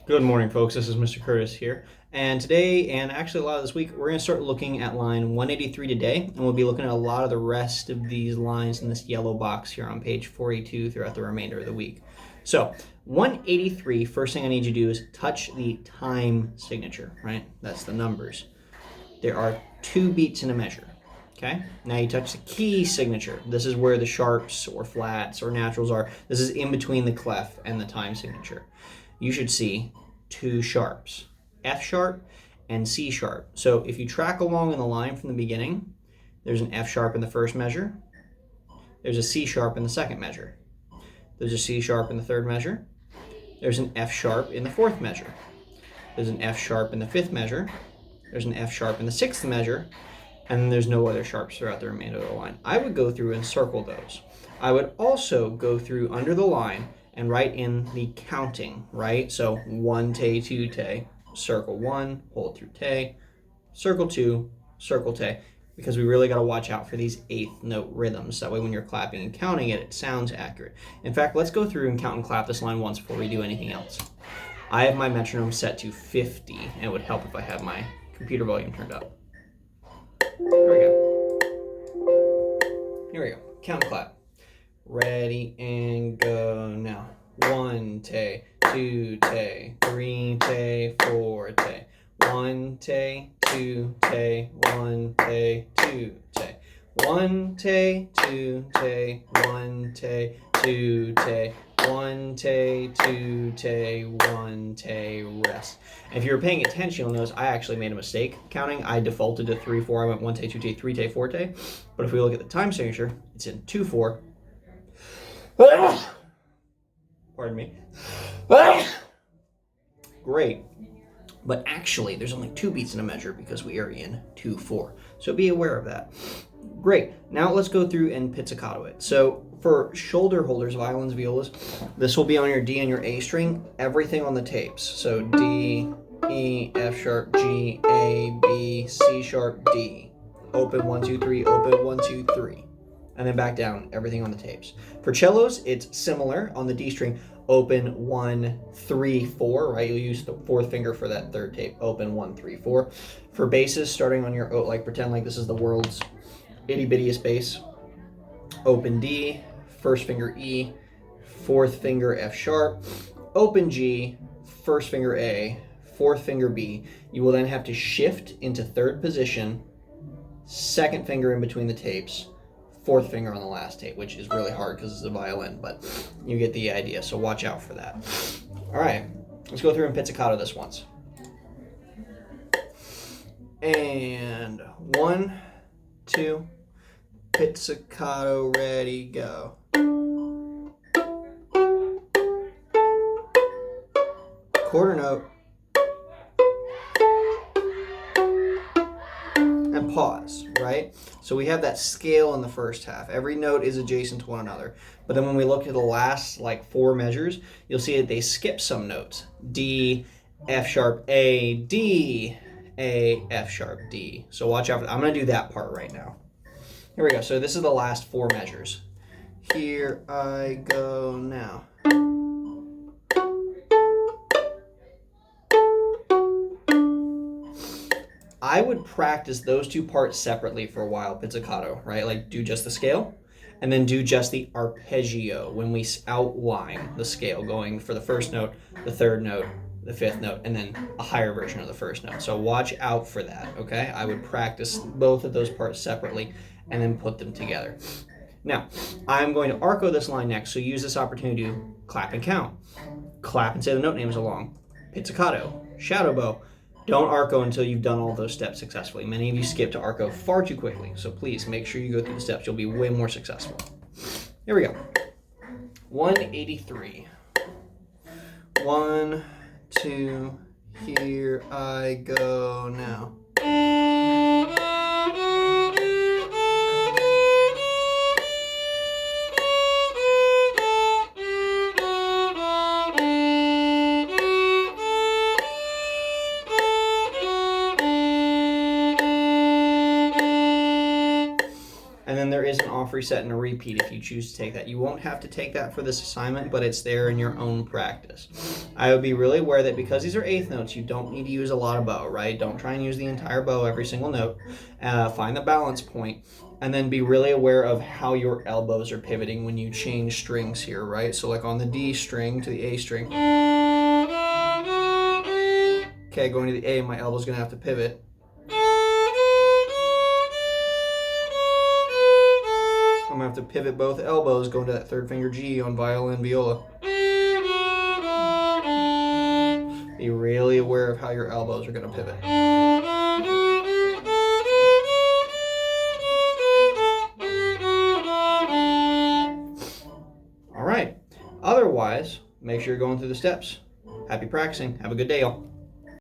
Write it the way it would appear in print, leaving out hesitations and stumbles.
Good morning, folks. This is Mr. Curtis here. And today, and actually a lot of this week, we're going to start looking at line 183 today, and we'll be looking at a lot of the rest of these lines in this yellow box here on page 42 throughout the remainder of the week. So, 183, first thing I need you to do is touch the time signature, right? That's the numbers. There are 2 beats in a measure. Okay, now you touch the key signature. This is where the sharps or flats or naturals are. This is in between the clef and the time signature. You should see 2 sharps, F sharp and C sharp. So if you track along in the line from the beginning, there's an F sharp in the first measure. There's a C sharp in the second measure. There's a C sharp in the third measure. There's an F sharp in the fourth measure. There's an F sharp in the fifth measure. There's an F sharp in the sixth measure. And then there's no other sharps throughout the remainder of the line. I would go through and circle those. I would also go through under the line and write in the counting, right? So 1 te, 2 te, circle 1, hold through te, circle 2, circle te, because we really got to watch out for these eighth note rhythms. That way when you're clapping and counting it, it sounds accurate. In fact, let's go through and count and clap this line once before we do anything else. I have my metronome set to 50, and it would help if I had my computer volume turned up. Here we go. Here we go. Count and clap. Ready and go now. 1 te, 2 te, 3 te, 4 te. 1 te, 2 te, 1 te, 2 te. 1 te, 2 te, 1 te, 2 te. 1 te, 2 te, 1 te, rest. And if you were paying attention, you'll notice I actually made a mistake counting. I defaulted to 3 4. I went 1 te, 2 te, 3 te, 4 te. But if we look at the time signature, it's in 2 4. Pardon me. Great. But actually, there's only 2 beats in a measure because we are in 2 4. So be aware of that. Great. Now let's go through and pizzicato it. So for shoulder holders, violins, violas, this will be on your D and your A string, everything on the tapes. So D, E, F sharp, G, A, B, C sharp, D. Open 1, 2, 3, open 1, 2, 3. And then back down, everything on the tapes. For cellos, it's similar on the D string. Open 1, 3, 4, right? You'll use the 4th finger for that 3rd tape. Open 1, 3, 4. For basses, starting on your, like pretend like this is the world's itty bittiest bass. Open D, 1st finger E, 4th finger F sharp, open G, 1st finger A, 4th finger B. You will then have to shift into 3rd position, 2nd finger in between the tapes, 4th finger on the last tape, which is really hard because it's a violin, but you get the idea, so watch out for that. All right, let's go through and pizzicato this once. And 1, 2, pizzicato, ready, go. Quarter note. And pause, right? So we have that scale in the first half. Every note is adjacent to one another. But then when we look at the last 4 measures, you'll see that they skip some notes. D, F sharp, A, D, A, F sharp, D. So watch out for that. I'm going to do that part right now. Here we go. So this is the last 4 measures. Here I go now. I would practice those 2 parts separately for a while, pizzicato, right? Like do just the scale and then do just the arpeggio when we outline the scale, going for the 1st note, the 3rd note, the 5th note, and then a higher version of the 1st note. So watch out for that, okay? I would practice both of those parts separately and then put them together. Now, I'm going to arco this line next, so use this opportunity to clap and count. Clap and say the note names along. Pizzicato, shadow bow. Don't arco until you've done all those steps successfully. Many of you skip to arco far too quickly, so please make sure you go through the steps. You'll be way more successful. Here we go. 183. 1, 2, here I go now. off, reset, and a repeat if you choose to take that. You won't have to take that for this assignment, but it's there in your own practice. I would be really aware that because these are eighth notes, you don't need to use a lot of bow, right? Don't try and use the entire bow every single note. Find the balance point, and then be really aware of how your elbows are pivoting when you change strings here, right? So like on the D string to the A string. Okay, going to the A, my elbow's gonna have to pivot. I'm gonna have to pivot both elbows going to that third finger G on violin, viola. Be really aware of how your elbows are gonna pivot. All right. Otherwise, make sure you're going through the steps. Happy practicing. Have a good day, y'all.